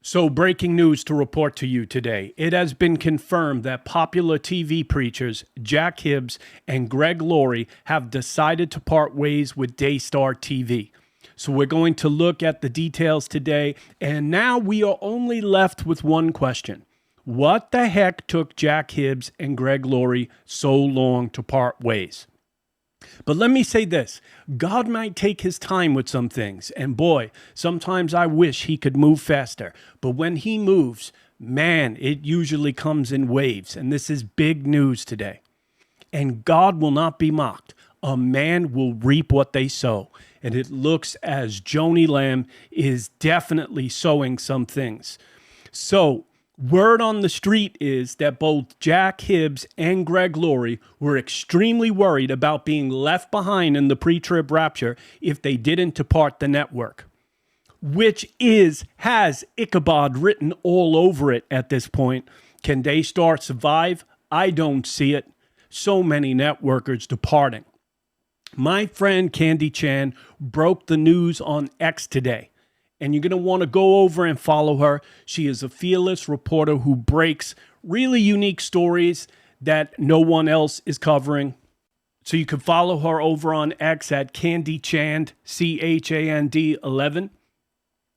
So, breaking news to report to you today. It has been confirmed that popular TV preachers Jack Hibbs and Greg Laurie have decided to part ways with Daystar TV. So, we're going to look at the details today, and now we are only left with one question. What the heck took Jack Hibbs and Greg Laurie so long to part ways? But let me say this, God might take his time with some things, and boy, sometimes I wish he could move faster. But when he moves, man, it usually comes in waves, and this is big news today. And God will not be mocked. A man will reap what they sow. And it looks as Joni Lamb is definitely sowing some things. So, word on the street is that both Jack Hibbs and Greg Laurie were extremely worried about being left behind in the pre-trib rapture if they didn't depart the network, which has Ichabod written all over it at this point. Can Daystar survive? I don't see it. So many networkers departing. My friend Candy Chan broke the news on X today. And you're going to want to go over and follow her. She is a fearless reporter who breaks really unique stories that no one else is covering. So you can follow her over on X at Candy Chand, CHAND 11.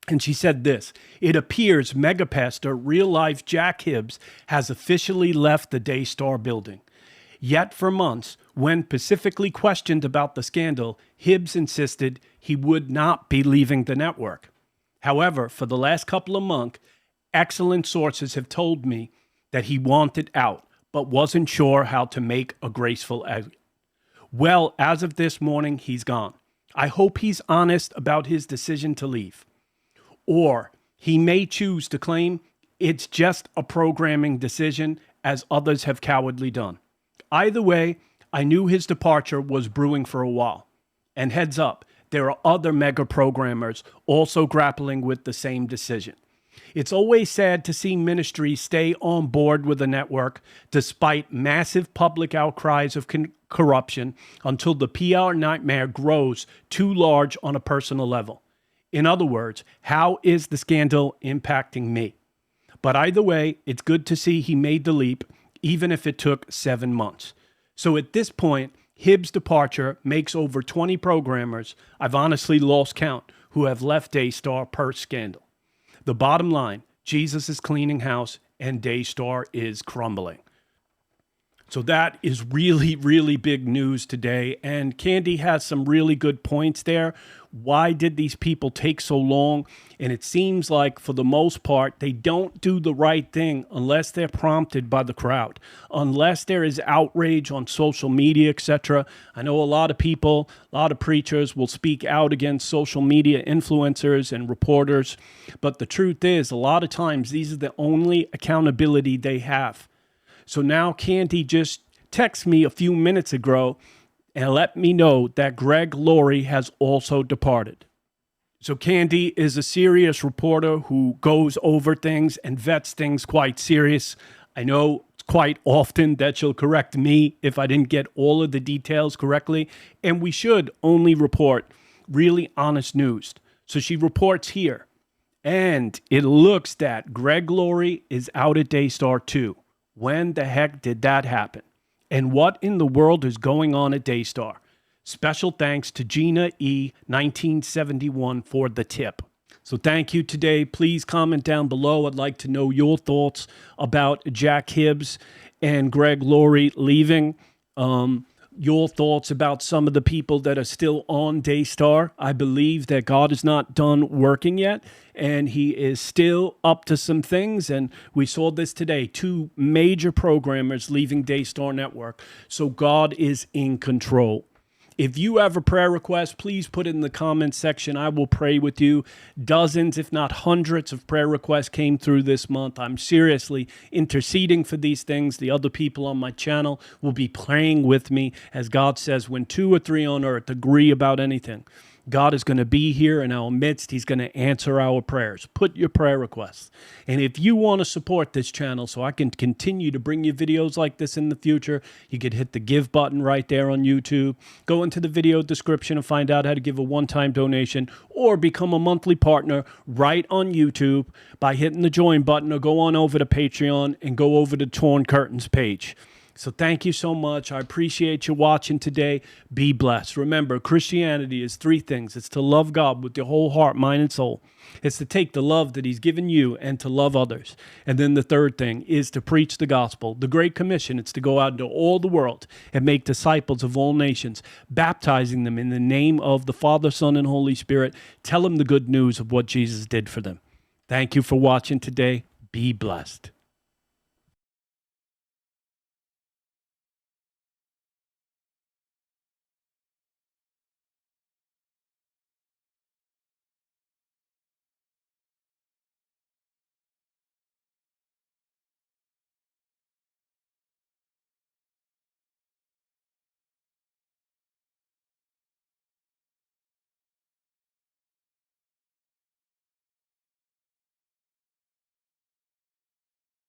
And she said this: it appears megapastor real-life Jack Hibbs has officially left the Daystar building. Yet for months, when specifically questioned about the scandal, Hibbs insisted he would not be leaving the network. However, for the last couple of months, excellent sources have told me that he wanted out, but wasn't sure how to make a graceful exit. Well, as of this morning, he's gone. I hope he's honest about his decision to leave. Or he may choose to claim it's just a programming decision, as others have cowardly done. Either way, I knew his departure was brewing for a while. And heads up, there are other mega programmers also grappling with the same decision. It's always sad to see ministries stay on board with a network despite massive public outcries of corruption until the PR nightmare grows too large on a personal level. In other words, how is the scandal impacting me? But either way, it's good to see he made the leap, even if it took 7 months. So at this point, Hibbs' departure makes over 20 programmers, I've honestly lost count, who have left Daystar per scandal. The bottom line, Jesus is cleaning house and Daystar is crumbling. So that is really, really big news today. And Candy has some really good points there. Why did these people take so long? And it seems like, for the most part, they don't do the right thing unless they're prompted by the crowd, unless there is outrage on social media, etc. I know a lot of people, a lot of preachers will speak out against social media influencers and reporters. But the truth is, a lot of times, these are the only accountability they have. So now Candy just texted me a few minutes ago and let me know that Greg Laurie has also departed. So Candy is a serious reporter who goes over things and vets things quite serious. I know quite often that she'll correct me if I didn't get all of the details correctly, and we should only report really honest news. So she reports here, and it looks that Greg Laurie is out at Daystar too. When the heck did that happen? And what in the world is going on at Daystar? Special thanks to Gina E. 1971 for the tip. So thank you today. Please comment down below. I'd like to know your thoughts about Jack Hibbs and Greg Laurie leaving. Your thoughts about some of the people that are still on Daystar. I believe that God is not done working yet, and he is still up to some things. And we saw this today, 2 major programmers leaving Daystar Network. So God is in control. If you have a prayer request, please put it in the comments section. I will pray with you. Dozens, if not hundreds, of prayer requests came through this month. I'm seriously interceding for these things. The other people on my channel will be praying with me. As God says, when 2 or 3 on earth agree about anything, God is going to be here in our midst. He's going to answer our prayers. Put your prayer requests. And if you want to support this channel so I can continue to bring you videos like this in the future, you could hit the give button right there on YouTube. Go into the video description and find out how to give a one-time donation, or become a monthly partner right on YouTube by hitting the join button, or go on over to Patreon and go over to Torn Curtains page. So thank you so much. I appreciate you watching today. Be blessed. Remember, Christianity is three things. It's to love God with your whole heart, mind, and soul. It's to take the love that he's given you and to love others. And then the third thing is to preach the gospel. The Great Commission, it's to go out into all the world and make disciples of all nations, baptizing them in the name of the Father, Son, and Holy Spirit. Tell them the good news of what Jesus did for them. Thank you for watching today. Be blessed.